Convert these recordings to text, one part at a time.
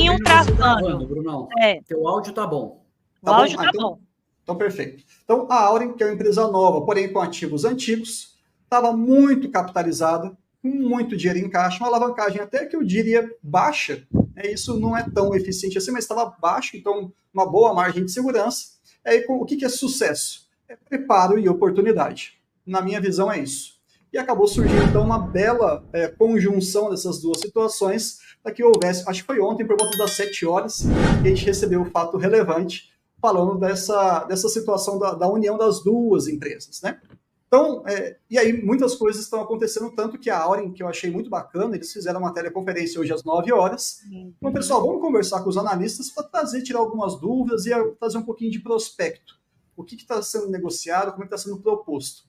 pouquinho travando. Brunão. É. Teu áudio tá bom. O áudio tá bom. Então, perfeito. Então, a Auren, que é uma empresa nova, porém com ativos antigos, estava muito capitalizada, com muito dinheiro em caixa, uma alavancagem até que eu diria baixa. Isso não é tão eficiente assim, mas estava baixo, então uma boa margem de segurança. O que é sucesso? É preparo e oportunidade. Na minha visão, é isso. E acabou surgindo, então, uma bela conjunção dessas duas situações para que houvesse, acho que foi ontem, por volta das 7 horas, que a gente recebeu o fato relevante falando dessa situação da união das duas empresas, né? Então, e aí muitas coisas estão acontecendo, tanto que a Auren, que eu achei muito bacana, eles fizeram uma teleconferência hoje às 9 horas. Então, pessoal, vamos conversar com os analistas para tirar algumas dúvidas e fazer um pouquinho de prospecto. O que está sendo negociado, como está sendo proposto.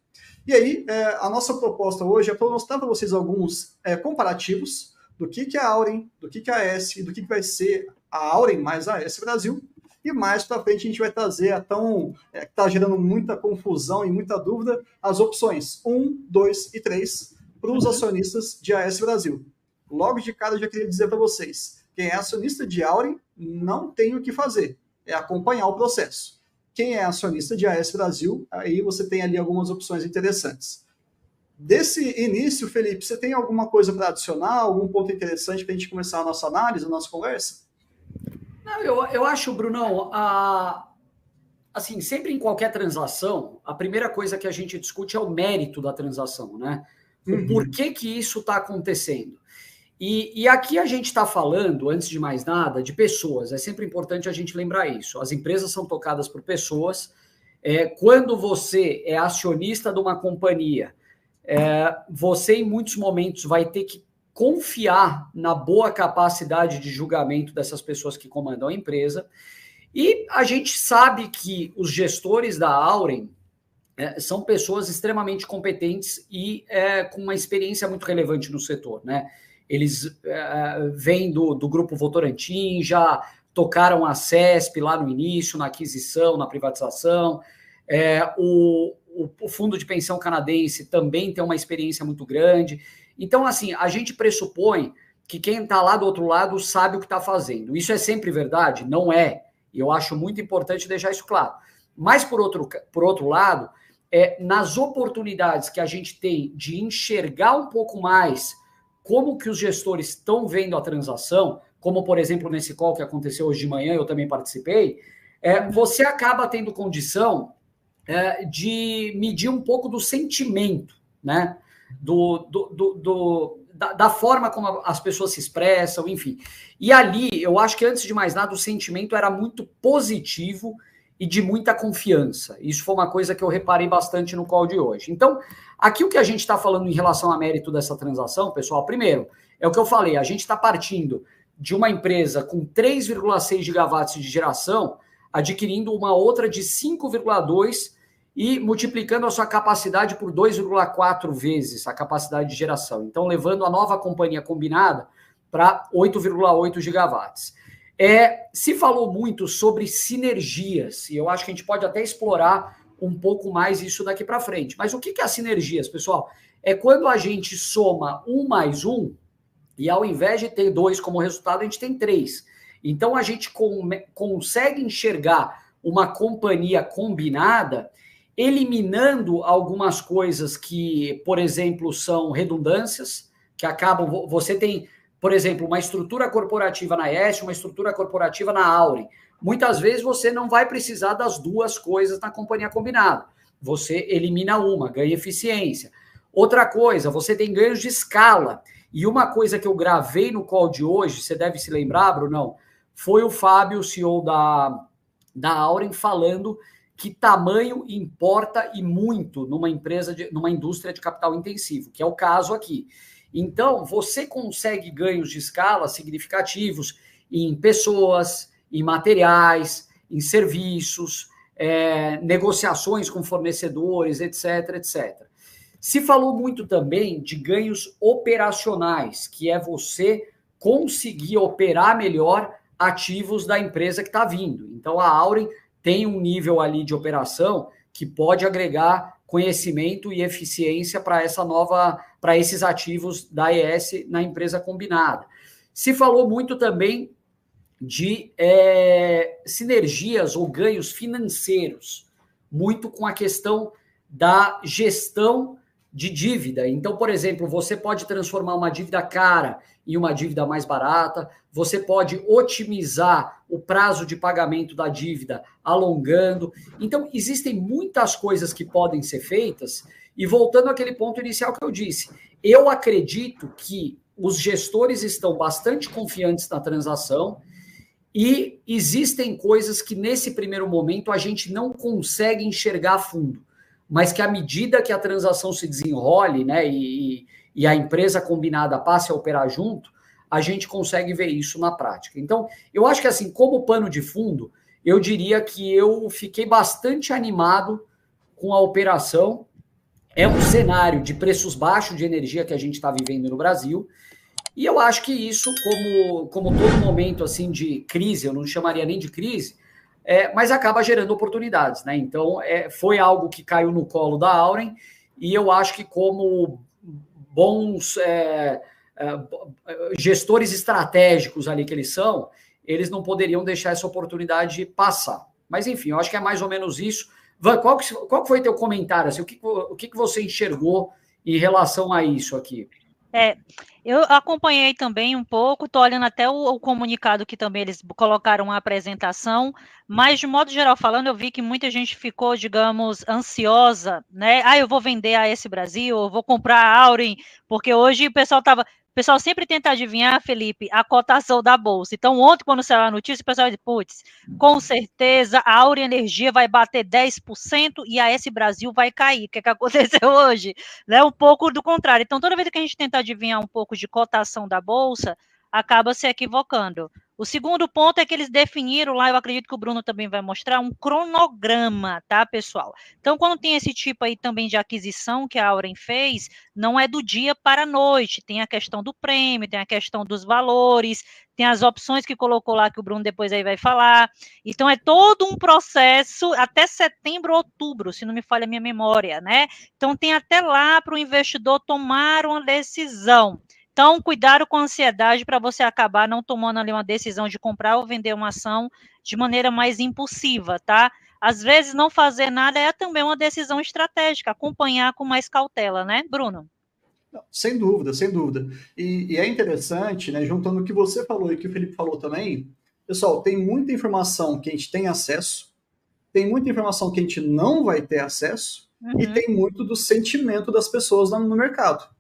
E aí, a nossa proposta hoje é para mostrar para vocês alguns comparativos do que é a Auren, do que é a AES, do que vai ser a Auren mais a AES Brasil. E mais para frente a gente vai trazer que está gerando muita confusão e muita dúvida, as opções 1, 2 e 3 para os acionistas de AES Brasil. Logo de cara eu já queria dizer para vocês, quem é acionista de Auren não tem o que fazer, é acompanhar o processo. Quem é acionista de AES Brasil, aí você tem ali algumas opções interessantes. Desse início, Felipe, você tem alguma coisa para adicionar, algum ponto interessante para a gente começar a nossa análise, a nossa conversa? Não, eu acho, Brunão, assim, sempre em qualquer transação, a primeira coisa que a gente discute é o mérito da transação, né? O porquê que isso está acontecendo. E aqui a gente está falando, antes de mais nada, de pessoas. É sempre importante a gente lembrar isso. As empresas são tocadas por pessoas. Quando você é acionista de uma companhia, você, em muitos momentos, vai ter que confiar na boa capacidade de julgamento dessas pessoas que comandam a empresa. E a gente sabe que os gestores da Auren são pessoas extremamente competentes e com uma experiência muito relevante no setor, né? Eles vêm do Grupo Votorantim, já tocaram a CESP lá no início, na aquisição, na privatização. O Fundo de Pensão Canadense também tem uma experiência muito grande. Então, assim, a gente pressupõe que quem está lá do outro lado sabe o que está fazendo. Isso é sempre verdade? Não é. E eu acho muito importante deixar isso claro. Mas, por outro lado, nas oportunidades que a gente tem de enxergar um pouco mais como que os gestores estão vendo a transação, como, por exemplo, nesse call que aconteceu hoje de manhã, eu também participei, você acaba tendo condição de medir um pouco do sentimento, né? Da forma como as pessoas se expressam, enfim. E ali, eu acho que, antes de mais nada, o sentimento era muito positivo e de muita confiança. Isso foi uma coisa que eu reparei bastante no call de hoje. Então, aqui o que a gente está falando em relação a mérito dessa transação, pessoal, primeiro, é o que eu falei, a gente está partindo de uma empresa com 3,6 gigawatts de geração, adquirindo uma outra de 5,2 e multiplicando a sua capacidade por 2,4 vezes a capacidade de geração. Então, levando a nova companhia combinada para 8,8 gigawatts. Se falou muito sobre sinergias, e eu acho que a gente pode até explorar um pouco mais isso daqui para frente. Mas o que é as sinergias, pessoal? É quando a gente soma 1 mais 1, e ao invés de ter 2 como resultado, a gente tem 3. Então, a gente consegue enxergar uma companhia combinada eliminando algumas coisas que, por exemplo, são redundâncias, que acabam... Você tem, por exemplo, uma estrutura corporativa na AES, uma estrutura corporativa na Auren. Muitas vezes você não vai precisar das duas coisas na companhia combinada. Você elimina uma, ganha eficiência. Outra coisa, você tem ganhos de escala. E uma coisa que eu gravei no call de hoje, você deve se lembrar, Brunão, foi o Fábio, CEO da Auren, falando que tamanho importa e muito numa indústria de capital intensivo, que é o caso aqui. Então, você consegue ganhos de escala significativos em pessoas, em materiais, em serviços, negociações com fornecedores, etc, etc. Se falou muito também de ganhos operacionais, que é você conseguir operar melhor ativos da empresa que está vindo. Então, a Auren tem um nível ali de operação que pode agregar conhecimento e eficiência para esses ativos da AES na empresa combinada. Se falou muito também de sinergias ou ganhos financeiros, muito com a questão da gestão de dívida. Então, por exemplo, você pode transformar uma dívida cara em uma dívida mais barata, você pode otimizar o prazo de pagamento da dívida, alongando. Então, existem muitas coisas que podem ser feitas, e voltando àquele ponto inicial que eu disse, eu acredito que os gestores estão bastante confiantes na transação, e existem coisas que, nesse primeiro momento, a gente não consegue enxergar a fundo, mas que, à medida que a transação se desenrole, né, e a empresa combinada passe a operar junto, a gente consegue ver isso na prática. Então, eu acho que, assim, como pano de fundo, eu diria que eu fiquei bastante animado com a operação. É um cenário de preços baixos de energia que a gente está vivendo no Brasil, e eu acho que isso, como todo momento assim de crise, eu não chamaria nem de crise, mas acaba gerando oportunidades, né? Então, foi algo que caiu no colo da Auren, e eu acho que como bons gestores estratégicos ali que eles são, eles não poderiam deixar essa oportunidade passar. Mas, enfim, eu acho que é mais ou menos isso. Van, qual foi teu comentário? Assim, o que você enxergou em relação a isso aqui? Eu acompanhei também um pouco, estou olhando até o comunicado que também eles colocaram a apresentação, mas de modo geral falando, eu vi que muita gente ficou, digamos, ansiosa, né? Eu vou vender a AS Brasil, eu vou comprar a Auren, porque hoje o pessoal sempre tenta adivinhar, Felipe, a cotação da bolsa. Então, ontem, quando saiu a notícia, o pessoal disse, putz, com certeza a Auren Energia vai bater 10% e a AS Brasil vai cair. O que aconteceu hoje? Né? Um pouco do contrário. Então, toda vez que a gente tenta adivinhar um pouco de cotação da bolsa, acaba se equivocando. O segundo ponto é que eles definiram lá, eu acredito que o Bruno também vai mostrar, um cronograma, tá, pessoal? Então, quando tem esse tipo aí também de aquisição que a Auren fez, não é do dia para a noite, tem a questão do prêmio, tem a questão dos valores, tem as opções que colocou lá, que o Bruno depois aí vai falar. Então, é todo um processo até setembro, outubro, se não me falha a minha memória, né? Então, tem até lá para o investidor tomar uma decisão. Então, cuidado com a ansiedade para você acabar não tomando ali uma decisão de comprar ou vender uma ação de maneira mais impulsiva, tá? Às vezes, não fazer nada é também uma decisão estratégica, acompanhar com mais cautela, né, Bruno? Sem dúvida, sem dúvida. E é interessante, né, juntando o que você falou e o que o Felipe falou também, pessoal, tem muita informação que a gente tem acesso, tem muita informação que a gente não vai ter acesso, e tem muito do sentimento das pessoas no mercado.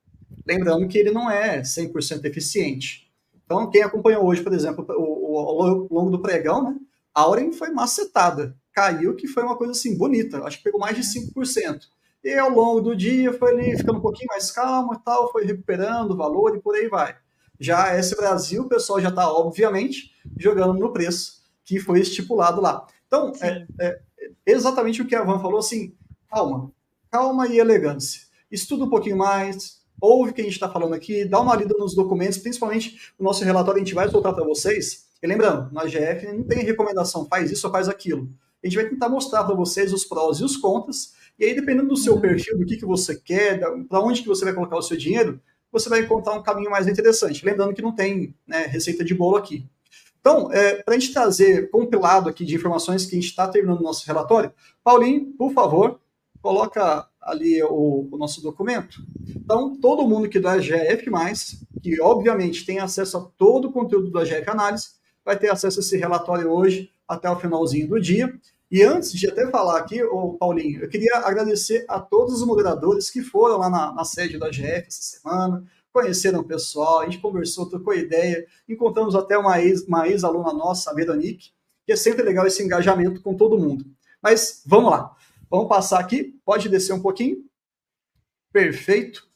Lembrando que ele não é 100% eficiente. Então, quem acompanhou hoje, por exemplo, ao longo do pregão, né, a Auren foi macetada. Caiu, que foi uma coisa assim, bonita. Acho que pegou mais de 5%. E ao longo do dia foi ali ficando um pouquinho mais calmo e tal, foi recuperando o valor e por aí vai. Já a AS Brasil, o pessoal já está, obviamente, jogando no preço que foi estipulado lá. Então, exatamente o que a Van falou, assim, calma e elegância. Estuda um pouquinho mais, ouve o que a gente está falando aqui, dá uma lida nos documentos, principalmente o nosso relatório, a gente vai soltar para vocês. E lembrando, na GF não tem recomendação, faz isso ou faz aquilo. A gente vai tentar mostrar para vocês os prós e os contras, e aí, dependendo do seu perfil, do que você quer, para onde que você vai colocar o seu dinheiro, você vai encontrar um caminho mais interessante. Lembrando que não tem, né, receita de bolo aqui. Então, para a gente trazer compilado aqui de informações que a gente está terminando o nosso relatório, Paulinho, por favor, coloca ali o nosso documento. Então, todo mundo que do AGF+, que obviamente tem acesso a todo o conteúdo do AGF Análise, vai ter acesso a esse relatório hoje, até o finalzinho do dia. E antes de até falar aqui, Paulinho, eu queria agradecer a todos os moderadores que foram lá na sede da AGF essa semana, conheceram o pessoal, a gente conversou, trocou ideia, encontramos até uma ex-aluna nossa, a Veronique, que é sempre legal esse engajamento com todo mundo. Mas vamos lá, vamos passar aqui, pode descer um pouquinho. Perfeito.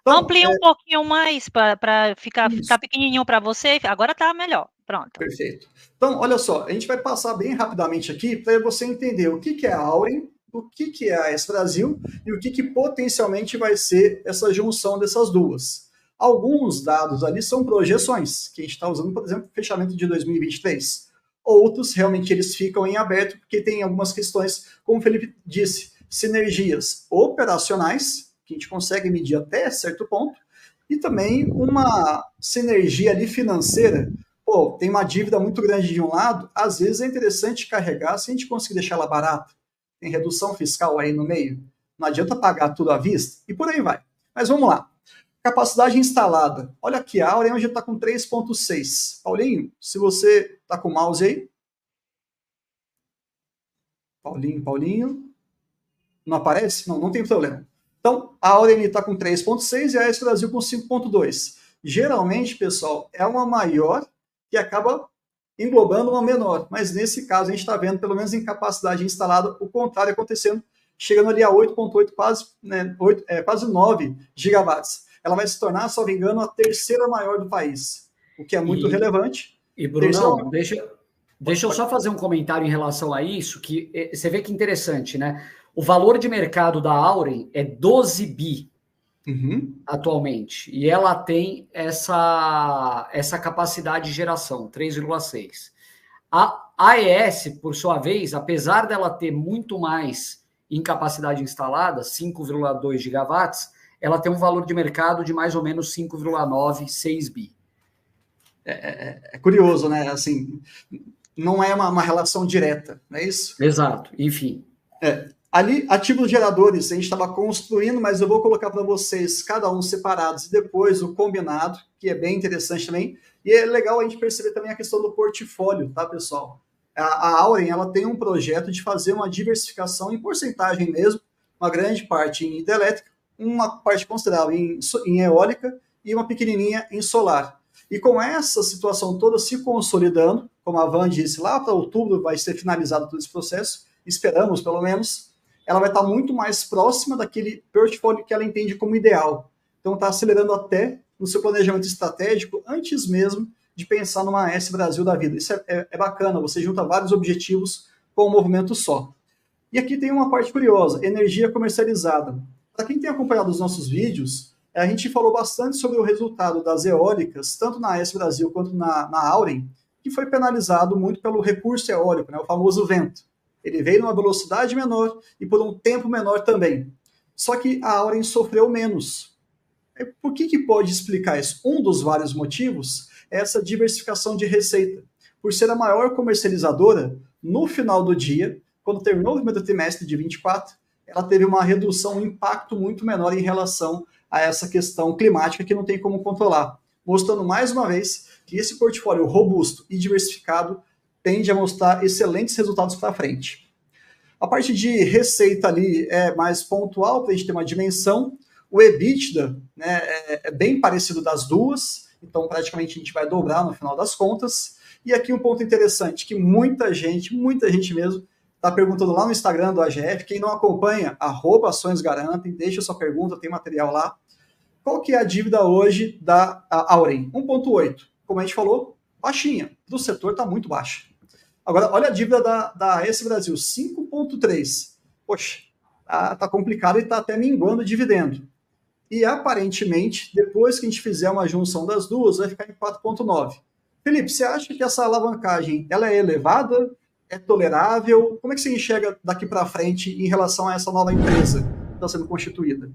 Então, amplia um pouquinho mais para ficar pequenininho para você, agora está melhor. Pronto. Perfeito. Então, olha só, a gente vai passar bem rapidamente aqui para você entender o que é a Auren, o que é a AS Brasil e o que potencialmente vai ser essa junção dessas duas. Alguns dados ali são projeções, que a gente está usando, por exemplo, fechamento de 2023. Outros, realmente, eles ficam em aberto, porque tem algumas questões, como o Felipe disse, sinergias operacionais, que a gente consegue medir até certo ponto, e também uma sinergia ali financeira, pô, tem uma dívida muito grande de um lado, às vezes é interessante carregar se a gente conseguir deixar ela barata. Tem redução fiscal aí no meio. Não adianta pagar tudo à vista e por aí vai. Mas vamos lá. Capacidade instalada. Olha aqui, a Auren hoje está com 3,6. Paulinho, se você está com o mouse aí. Paulinho. Não aparece? Não tem problema. Então, a Auren está com 3,6 e a AES Brasil com 5,2. Geralmente, pessoal, é uma maior que acaba englobando uma menor. Mas nesse caso, a gente está vendo, pelo menos em capacidade instalada, o contrário acontecendo, chegando ali a 8,8, quase 9 gigawatts. Ela vai se tornar, se não me engano, a terceira maior do país, o que é muito relevante. E, Bruno, deixa eu só fazer um comentário em relação a isso, que você vê que interessante, né? O valor de mercado da Auren é 12 bi atualmente, e ela tem essa capacidade de geração, 3,6. A AES, por sua vez, apesar dela ter muito mais em capacidade instalada, 5,2 gigawatts, ela tem um valor de mercado de mais ou menos 5,9, 6 bi. É curioso, né? Assim, não é uma relação direta, não é isso? Exato, enfim. Ali, ativos geradores, a gente estava construindo, mas eu vou colocar para vocês cada um separados e depois o combinado, que é bem interessante também. E é legal a gente perceber também a questão do portfólio, tá, pessoal? A Auren, ela tem um projeto de fazer uma diversificação em porcentagem mesmo, uma grande parte em hidrelétrica, uma parte considerável em eólica e uma pequenininha em solar. E com essa situação toda se consolidando, como a Van disse, lá para outubro vai ser finalizado todo esse processo, esperamos pelo menos, ela vai estar muito mais próxima daquele portfólio que ela entende como ideal. Então está acelerando até no seu planejamento estratégico antes mesmo de pensar numa AES Brasil da vida. Isso é bacana, você junta vários objetivos com um movimento só. E aqui tem uma parte curiosa, energia comercializada. Para quem tem acompanhado os nossos vídeos, a gente falou bastante sobre o resultado das eólicas, tanto na AES Brasil quanto na Auren, que foi penalizado muito pelo recurso eólico, né, o famoso vento. Ele veio numa velocidade menor e por um tempo menor também. Só que a Auren sofreu menos. Por que pode explicar isso? Um dos vários motivos é essa diversificação de receita. Por ser a maior comercializadora, no final do dia, quando terminou o primeiro trimestre de 24, ela teve uma redução, um impacto muito menor em relação a essa questão climática que não tem como controlar. Mostrando mais uma vez que esse portfólio robusto e diversificado tende a mostrar excelentes resultados para frente. A parte de receita ali é mais pontual, para a gente ter uma dimensão. O EBITDA, né, é bem parecido das duas, então praticamente a gente vai dobrar no final das contas. E aqui um ponto interessante, que muita gente mesmo, está perguntando lá no Instagram do AGF, quem não acompanha, @açõesgarantem, deixa sua pergunta, tem material lá. Qual que é a dívida hoje da Auren? 1,8. Como a gente falou, baixinha. Do setor está muito baixa. Agora, olha a dívida da AES Brasil, 5,3. Poxa, tá complicado e está até minguando o dividendo. E aparentemente, depois que a gente fizer uma junção das duas, vai ficar em 4,9. Felipe, você acha que essa alavancagem ela é elevada? É tolerável? Como é que você enxerga daqui para frente em relação a essa nova empresa que está sendo constituída?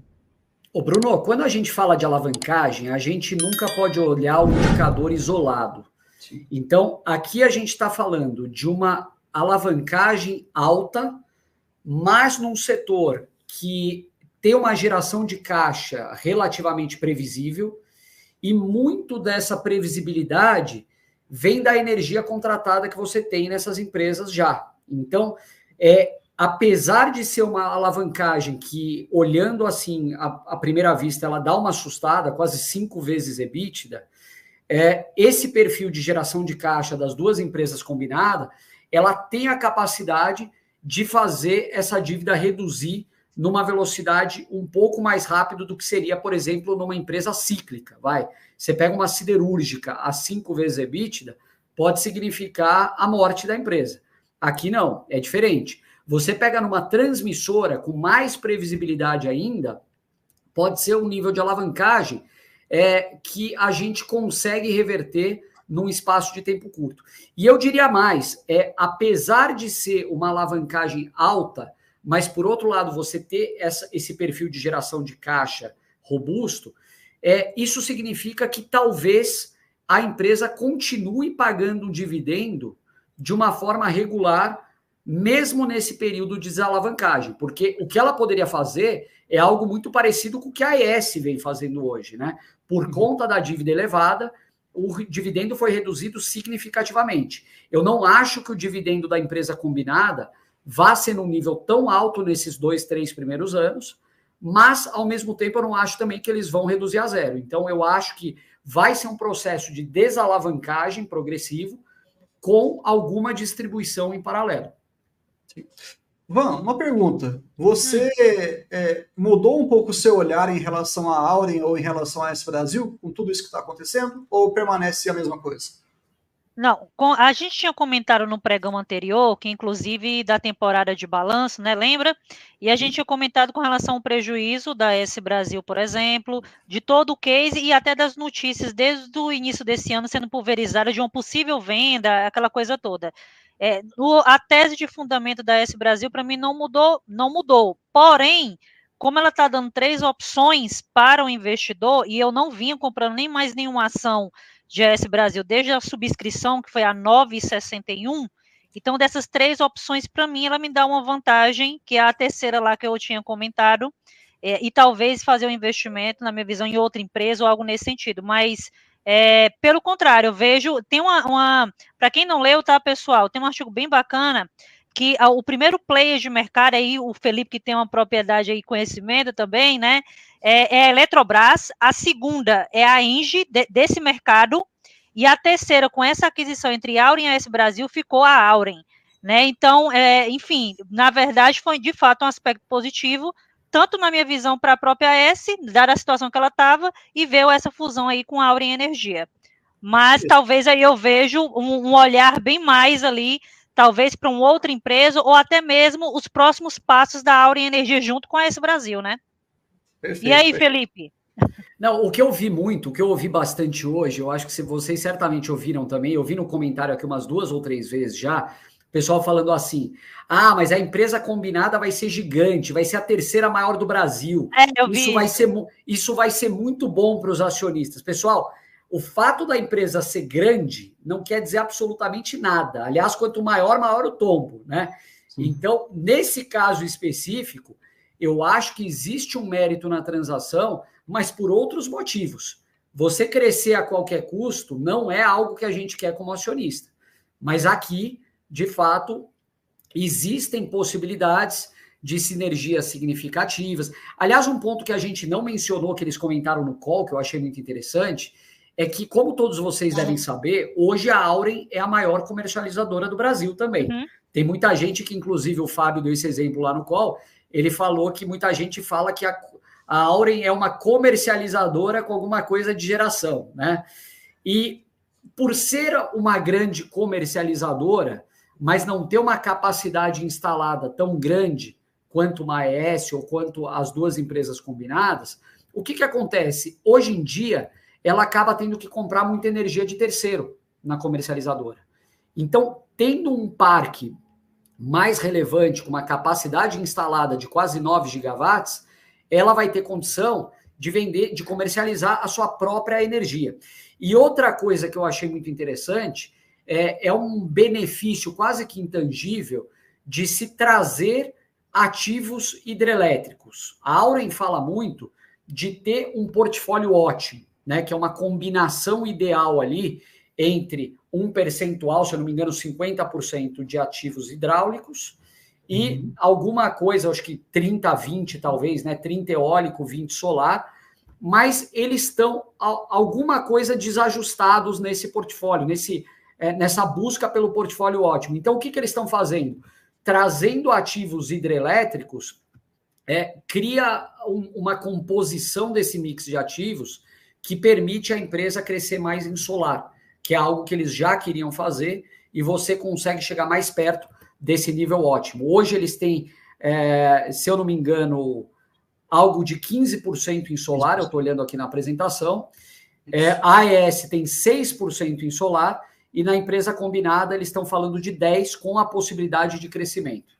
Ô Bruno, quando a gente fala de alavancagem, a gente nunca pode olhar o indicador isolado. Sim. Então, aqui a gente está falando de uma alavancagem alta, mas num setor que tem uma geração de caixa relativamente previsível, e muito dessa previsibilidade vem da energia contratada que você tem nessas empresas já. Então, apesar de ser uma alavancagem que, olhando assim, à primeira vista, ela dá uma assustada, quase 5 vezes EBITDA, esse perfil de geração de caixa das duas empresas combinada, ela tem a capacidade de fazer essa dívida reduzir numa velocidade um pouco mais rápido do que seria, por exemplo, numa empresa cíclica. Você pega uma siderúrgica a 5 vezes EBITDA, pode significar a morte da empresa. Aqui não, é diferente. Você pega numa transmissora com mais previsibilidade ainda, pode ser um nível de alavancagem que a gente consegue reverter num espaço de tempo curto. E eu diria mais, apesar de ser uma alavancagem alta, mas por outro lado você ter esse perfil de geração de caixa robusto, isso significa que talvez a empresa continue pagando um dividendo de uma forma regular, mesmo nesse período de desalavancagem, porque o que ela poderia fazer é algo muito parecido com o que a AES vem fazendo hoje, né? Por conta da dívida elevada, o dividendo foi reduzido significativamente. Eu não acho que o dividendo da empresa combinada vá ser num nível tão alto nesses 2, 3 primeiros anos, mas, ao mesmo tempo, eu não acho também que eles vão reduzir a zero. Então, eu acho que vai ser um processo de desalavancagem progressivo com alguma distribuição em paralelo. Van, uma pergunta. Você mudou um pouco o seu olhar em relação à Auren ou em relação a AES Brasil, com tudo isso que está acontecendo, ou permanece a mesma coisa? Não, a gente tinha comentado no pregão anterior, que inclusive da temporada de balanço, né, lembra? E a gente tinha comentado com relação ao prejuízo da AES Brasil, por exemplo, de todo o case e até das notícias desde o início desse ano sendo pulverizada de uma possível venda, aquela coisa toda. A tese de fundamento da AES Brasil, para mim, não mudou. Porém, como ela está dando 3 opções para o investidor, e eu não vinha comprando nem mais nenhuma ação de AES Brasil, desde a subscrição, que foi a 9,61, então dessas 3 opções, para mim, ela me dá uma vantagem, que é a terceira lá que eu tinha comentado, e talvez fazer um investimento, na minha visão, em outra empresa ou algo nesse sentido, mas pelo contrário, eu vejo, tem para quem não leu, tá, pessoal, tem um artigo bem bacana, que o primeiro player de mercado, aí o Felipe, que tem uma propriedade aí, conhecimento também, né, é a Eletrobras, a segunda é a Engie, desse mercado, e a terceira, com essa aquisição entre Auren e AES Brasil, ficou a Auren, né, então, enfim, na verdade, foi de fato um aspecto positivo, tanto na minha visão para a própria AES, dada a situação que ela estava, e veio essa fusão aí com a Auren Energia. Mas talvez aí eu vejo um olhar bem mais ali, talvez para uma outra empresa, ou até mesmo os próximos passos da Auren Energia junto com a AES Brasil, né? Perfeito, e aí, Felipe? Não, o que eu ouvi bastante hoje, eu acho que vocês certamente ouviram também, eu vi no comentário aqui umas 2 ou 3 vezes já, o pessoal falando assim, mas a empresa combinada vai ser gigante, vai ser a terceira maior do Brasil. Isso vai ser muito bom para os acionistas. Pessoal, o fato da empresa ser grande não quer dizer absolutamente nada. Aliás, quanto maior, maior o tombo, né? Sim. Então, nesse caso específico, eu acho que existe um mérito na transação, mas por outros motivos. Você crescer a qualquer custo não é algo que a gente quer como acionista. Mas aqui, de fato, existem possibilidades de sinergias significativas. Aliás, um ponto que a gente não mencionou, que eles comentaram no call, que eu achei muito interessante, é que, como todos vocês devem saber, hoje a Auren é a maior comercializadora do Brasil também. Tem muita gente que, inclusive, o Fábio deu esse exemplo lá no call, ele falou que muita gente fala que a Auren é uma comercializadora com alguma coisa de geração, né? E por ser uma grande comercializadora, mas não ter uma capacidade instalada tão grande quanto uma AES ou quanto as 2 empresas combinadas, o que acontece? Hoje em dia, ela acaba tendo que comprar muita energia de terceiro na comercializadora. Então, tendo um parque mais relevante, com uma capacidade instalada de quase 9 gigawatts, ela vai ter condição de vender, de comercializar a sua própria energia. E outra coisa que eu achei muito interessante é um benefício quase que intangível de se trazer ativos hidrelétricos. A Auren fala muito de ter um portfólio ótimo, né, que é uma combinação ideal ali entre um percentual, se eu não me engano, 50% de ativos hidráulicos e alguma coisa, acho que 30-20 talvez, né, 30 eólico, 20 solar, mas eles estão alguma coisa desajustados nesse portfólio, nessa busca pelo portfólio ótimo. Então, o que eles estão fazendo? Trazendo ativos hidrelétricos, cria uma composição desse mix de ativos que permite a empresa crescer mais em solar, que é algo que eles já queriam fazer, e você consegue chegar mais perto desse nível ótimo. Hoje eles têm, se eu não me engano, algo de 15% em solar, eu estou olhando aqui na apresentação, a AES tem 6% em solar, e na empresa combinada eles estão falando de 10% com a possibilidade de crescimento.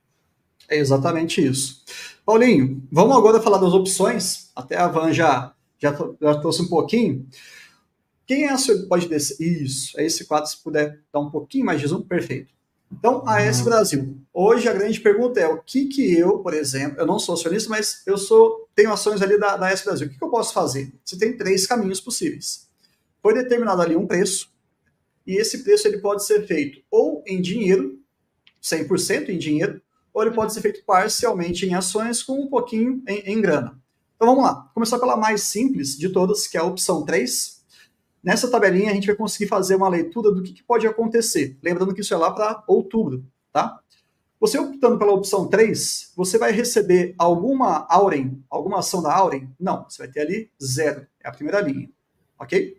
É exatamente isso. Paulinho, vamos agora falar das opções, até a Van já trouxe um pouquinho. O Quem é pode descer? Isso, é esse quadro, se puder dar um pouquinho mais de zoom, perfeito. Então, a AS Brasil. Hoje a grande pergunta é o que eu, por exemplo, eu não sou acionista, mas tenho ações ali da AS Brasil. O que eu posso fazer? Você tem 3 caminhos possíveis. Foi determinado ali um preço, e esse preço ele pode ser feito ou em dinheiro, 100% em dinheiro, ou ele pode ser feito parcialmente em ações com um pouquinho em grana. Então vamos lá. Começar pela mais simples de todas, que é a opção 3. Nessa tabelinha a gente vai conseguir fazer uma leitura do que pode acontecer. Lembrando que isso é lá para outubro, tá? Você optando pela opção 3, você vai receber alguma ação da Auren? Não, você vai ter ali 0. É a primeira linha, ok?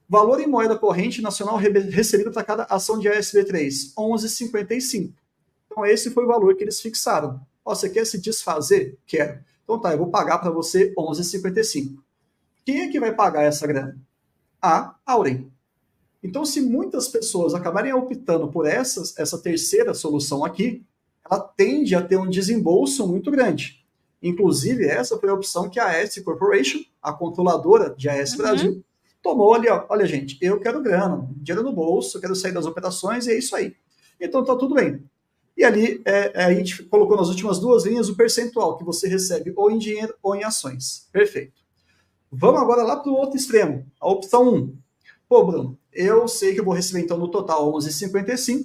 Valor em moeda corrente nacional recebido para cada ação de ASB3, 11,55. Então esse foi o valor que eles fixaram. Você quer se desfazer? Quero. Então tá, eu vou pagar para você 11,55. Quem é que vai pagar essa grana? A Auren. Então, se muitas pessoas acabarem optando por essa terceira solução aqui, ela tende a ter um desembolso muito grande. Inclusive, essa foi a opção que a AS Corporation, a controladora de AS Brasil, tomou ali, ó, olha gente, eu quero grana, dinheiro no bolso, quero sair das operações, e é isso aí. Então, tá tudo bem. E ali, a gente colocou nas últimas 2 linhas o percentual que você recebe ou em dinheiro ou em ações. Perfeito. Vamos agora lá para o outro extremo, a opção 1. Pô, Bruno, eu sei que eu vou receber então no total 11,55,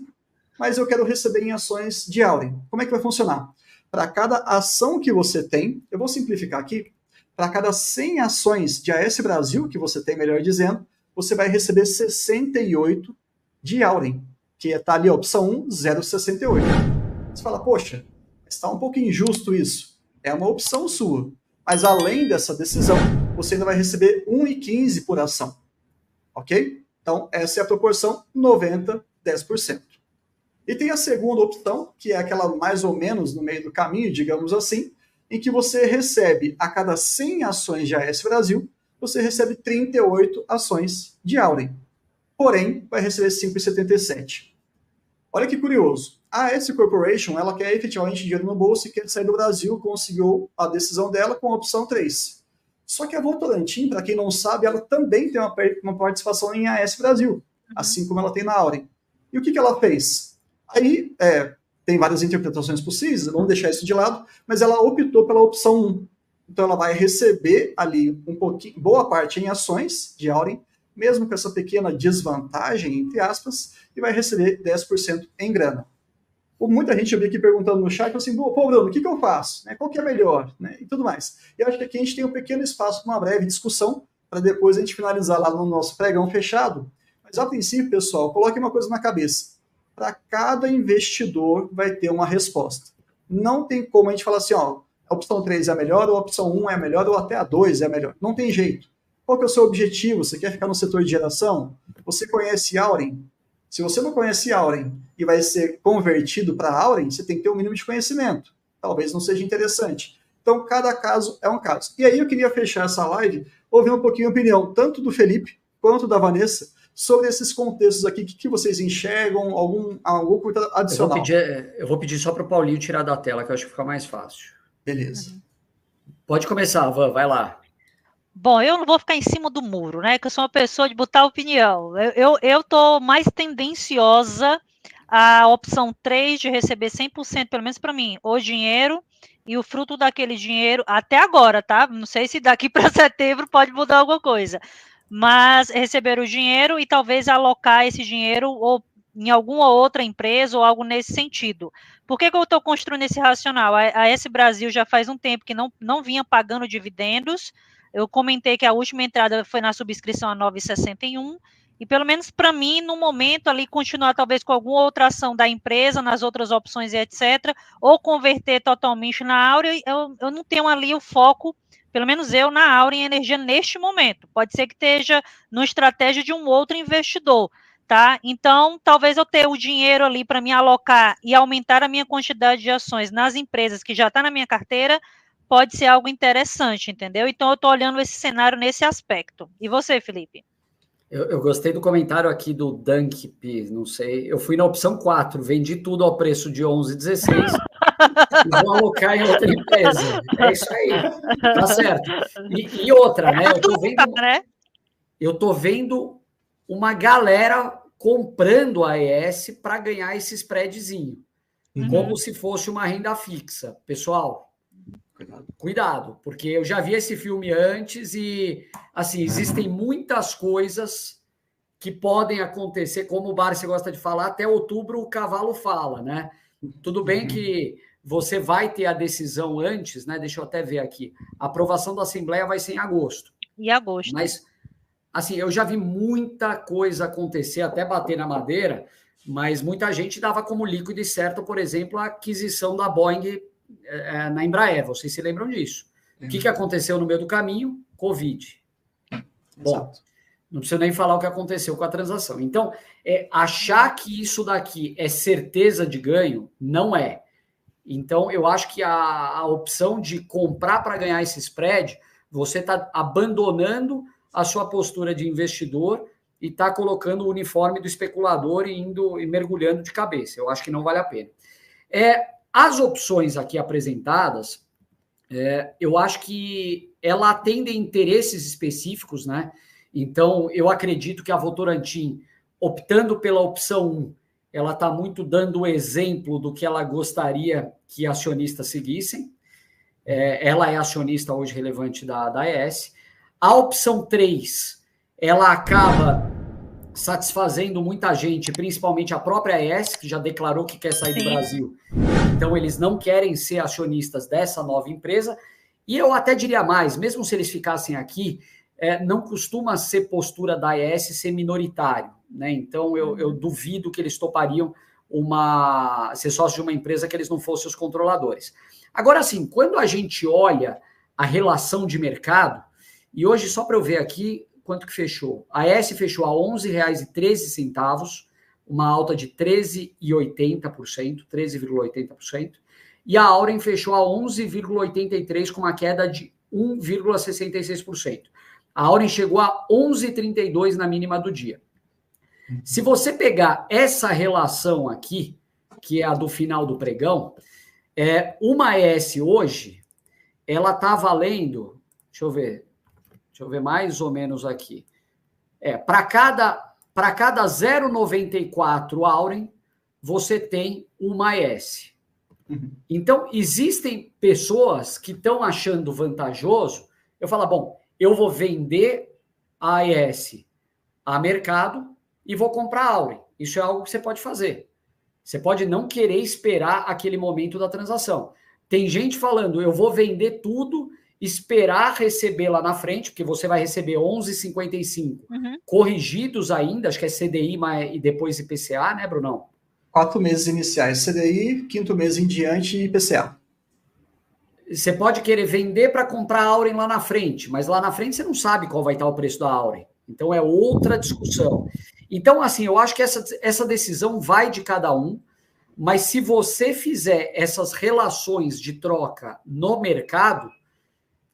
mas eu quero receber em ações de Auren. Como é que vai funcionar? Para cada ação que você tem, eu vou simplificar aqui, para cada 100 ações de AS Brasil que você tem, melhor dizendo, você vai receber 68 de Auren, que está ali a opção 1, 0,68. Você fala, poxa, está um pouco injusto isso. É uma opção sua. Mas além dessa decisão, você ainda vai receber 1,15 por ação. Ok? Então, essa é a proporção 90-10%. E tem a segunda opção, que é aquela mais ou menos no meio do caminho, digamos assim, em que você recebe a cada 100 ações de AS Brasil, você recebe 38 ações de Auren. Porém, vai receber 5,77. Olha que curioso. A AS Corporation, ela quer efetivamente dinheiro no bolso e quer sair do Brasil, conseguiu a decisão dela com a opção 3. Só que a Votorantim, para quem não sabe, ela também tem uma participação em AS Brasil, assim como ela tem na Auren. E o que ela fez? Aí, tem várias interpretações possíveis, vamos deixar isso de lado, mas ela optou pela opção 1. Então ela vai receber ali boa parte em ações de Auren, mesmo com essa pequena desvantagem, entre aspas, e vai receber 10% em grana. Muita gente eu vi aqui perguntando no chat, assim, pô, Bruno, o que eu faço? Qual que é melhor? E tudo mais. E eu acho que aqui a gente tem um pequeno espaço para uma breve discussão, para depois a gente finalizar lá no nosso pregão fechado. Mas, a princípio, pessoal, coloque uma coisa na cabeça. Para cada investidor vai ter uma resposta. Não tem como a gente falar assim, ó, a opção 3 é a melhor, ou a opção 1 é a melhor, ou até a 2 é a melhor. Não tem jeito. Qual que é o seu objetivo? Você quer ficar no setor de geração? Você conhece Auren? Se você não conhece Auren e vai ser convertido para Auren, você tem que ter um mínimo de conhecimento. Talvez não seja interessante. Então, cada caso é um caso. E aí eu queria fechar essa live ouvindo um pouquinho a opinião, tanto do Felipe quanto da Vanessa, sobre esses contextos aqui. O que vocês enxergam? Algum adicional? Eu vou pedir só para o Paulinho tirar da tela, que eu acho que fica mais fácil. Beleza. Pode começar, Van, vai lá. Bom, eu não vou ficar em cima do muro, né? Que eu sou uma pessoa de botar opinião. Eu tô mais tendenciosa à opção 3 de receber 100%, pelo menos para mim, o dinheiro e o fruto daquele dinheiro, até agora, tá? Não sei se daqui para setembro pode mudar alguma coisa. Mas receber o dinheiro e talvez alocar esse dinheiro ou em alguma outra empresa ou algo nesse sentido. Por que eu estou construindo esse racional? A AS Brasil já faz um tempo que não vinha pagando dividendos. Eu comentei que a última entrada foi na subscrição a 9,61, e pelo menos para mim, no momento ali, continuar talvez com alguma outra ação da empresa, nas outras opções e etc., ou converter totalmente na Auren, eu não tenho ali o foco, pelo menos eu, na Auren Energia neste momento. Pode ser que esteja numa estratégia de um outro investidor, tá? Então, talvez eu tenha o dinheiro ali para me alocar e aumentar a minha quantidade de ações nas empresas que já está na minha carteira, pode ser algo interessante, entendeu? Então, eu estou olhando esse cenário nesse aspecto. E você, Felipe? Eu gostei do comentário aqui do Dunk, não sei. Eu fui na opção 4, vendi tudo ao preço de 11,16 e vou alocar em outra empresa. É isso aí, tá certo. E outra, né? Eu tô vendo uma galera comprando a AES para ganhar esse spreadzinho, como se fosse uma renda fixa. Pessoal, cuidado, porque eu já vi esse filme antes e, assim, existem muitas coisas que podem acontecer, como o Barsi gosta de falar, até outubro o cavalo fala, né? Tudo bem que você vai ter a decisão antes, né? Deixa eu até ver aqui. A aprovação da Assembleia vai ser em agosto. Em agosto. Mas, assim, eu já vi muita coisa acontecer, até bater na madeira, mas muita gente dava como líquido e certo, por exemplo, a aquisição da Boeing na Embraer. Vocês se lembram disso? O que aconteceu no meio do caminho? Covid. Bom, não preciso nem falar o que aconteceu com a transação. Então, achar que isso daqui é certeza de ganho, não é. Então, eu acho que a opção de comprar para ganhar esse spread, você está abandonando a sua postura de investidor e está colocando o uniforme do especulador e indo e mergulhando de cabeça. Eu acho que não vale a pena. As opções aqui apresentadas, eu acho que ela atende interesses específicos, né? Então, eu acredito que a Votorantim, optando pela opção 1, ela está muito dando o exemplo do que ela gostaria que acionistas seguissem. Ela é acionista hoje relevante da AES. A opção 3, ela acaba satisfazendo muita gente, principalmente a própria AES, que já declarou que quer sair do Brasil. Então, eles não querem ser acionistas dessa nova empresa. E eu até diria mais, mesmo se eles ficassem aqui, não costuma ser postura da AES ser minoritário, né? Então, eu duvido que eles topariam ser sócio de uma empresa que eles não fossem os controladores. Agora, assim, quando a gente olha a relação de mercado, e hoje, só para eu ver aqui, quanto que fechou? A AES fechou a R$ 11,13, uma alta de 13,80%, 13,80%, e a Auren fechou a 11,83% com uma queda de 1,66%. A Auren chegou a 11,32 na mínima do dia. Se você pegar essa relação aqui, que é a do final do pregão, uma AES hoje, ela está valendo, deixa eu ver mais ou menos aqui. Para cada 0,94 Auren, você tem uma AES. Então, existem pessoas que estão achando vantajoso, eu falo, bom, eu vou vender a AES a mercado e vou comprar a Auren. Isso é algo que você pode fazer. Você pode não querer esperar aquele momento da transação. Tem gente falando, eu vou vender tudo, esperar receber lá na frente, porque você vai receber 11,55 corrigidos ainda, acho que é CDI e depois IPCA, né, Brunão? 4 meses iniciais CDI, 5º mês em diante IPCA. Você pode querer vender para comprar a Auren lá na frente, mas lá na frente você não sabe qual vai estar o preço da Auren. Então, é outra discussão. Então, assim, eu acho que essa decisão vai de cada um, mas se você fizer essas relações de troca no mercado,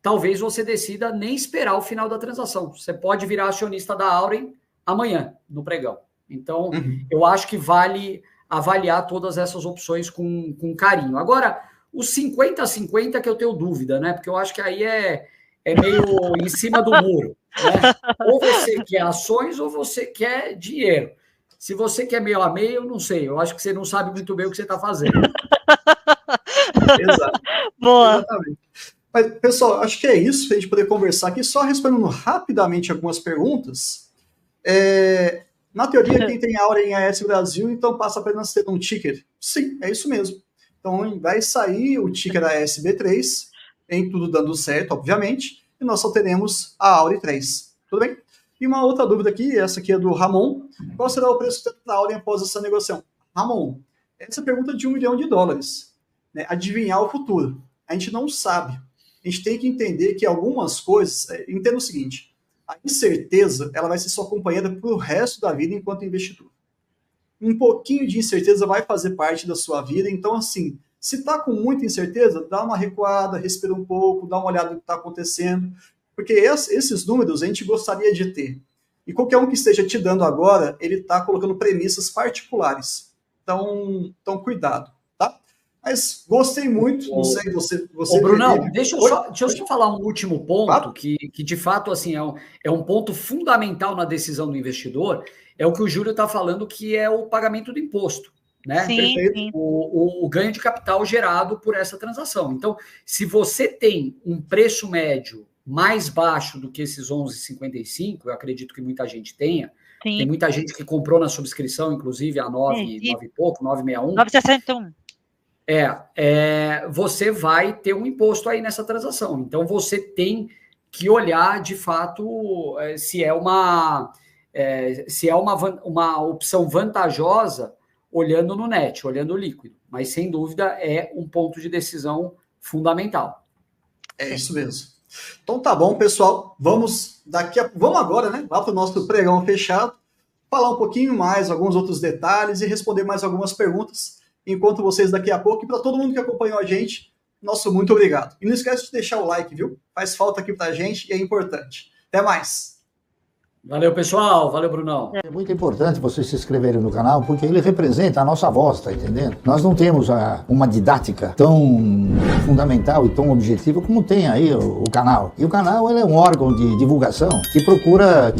talvez você decida nem esperar o final da transação. Você pode virar acionista da Auren amanhã, no pregão. Então, eu acho que vale avaliar todas essas opções com carinho. Agora, os 50-50 que eu tenho dúvida, né? Porque eu acho que aí é meio em cima do muro, né? Ou você quer ações ou você quer dinheiro. Se você quer meio a meio, eu não sei. Eu acho que você não sabe muito bem o que você está fazendo. Exato. Boa. Exatamente. Mas, pessoal, acho que é isso, para a gente poder conversar aqui. Só respondendo rapidamente algumas perguntas. Na teoria, quem tem Auren em AES Brasil, então passa apenas a ter um ticker. Sim, é isso mesmo. Então, vai sair o ticker AES B3, em tudo dando certo, obviamente, e nós só teremos a Auren 3. Tudo bem? E uma outra dúvida aqui, essa aqui é do Ramon. Qual será o preço da Auren após essa negociação? Ramon, essa pergunta é de $1 milhão, né? Adivinhar o futuro. A gente não sabe. A gente tem que entender que algumas coisas... Entenda o seguinte, a incerteza ela vai ser sua companheira para o resto da vida enquanto investidor. Um pouquinho de incerteza vai fazer parte da sua vida, então assim, se está com muita incerteza, dá uma recuada, respira um pouco, dá uma olhada no que está acontecendo, porque esses números a gente gostaria de ter. E qualquer um que esteja te dando agora, ele está colocando premissas particulares. Então, cuidado, tá? Mas gostei muito, não sei, você Brunão, deixa eu só falar um último ponto, que de fato assim, é um ponto fundamental na decisão do investidor, é o que o Júlio está falando, que é o pagamento do imposto. Né? Sim. O ganho de capital gerado por essa transação. Então, se você tem um preço médio mais baixo do que esses 11,55, eu acredito que muita gente tenha. Sim. Tem muita gente que comprou na subscrição, inclusive a 9 e pouco, 961. 961. Você vai ter um imposto aí nessa transação. Então, você tem que olhar, de fato, se é uma opção vantajosa, olhando no net, olhando o líquido. Mas, sem dúvida, é um ponto de decisão fundamental. É isso mesmo. Então tá bom, pessoal. Vamos agora, né, lá para o nosso pregão fechado, falar um pouquinho mais, alguns outros detalhes e responder mais algumas perguntas. Enquanto vocês daqui a pouco, e para todo mundo que acompanhou a gente, nosso muito obrigado. E não esquece de deixar o like, viu? Faz falta aqui para a gente e é importante. Até mais! Valeu, pessoal. Valeu, Brunão. É muito importante vocês se inscreverem no canal, porque ele representa a nossa voz, tá entendendo? Nós não temos uma didática tão fundamental e tão objetiva como tem aí o canal. E o canal, ele é um órgão de divulgação que procura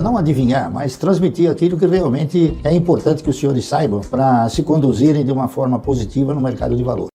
não adivinhar, mas transmitir aquilo que realmente é importante que os senhores saibam para se conduzirem de uma forma positiva no mercado de valores.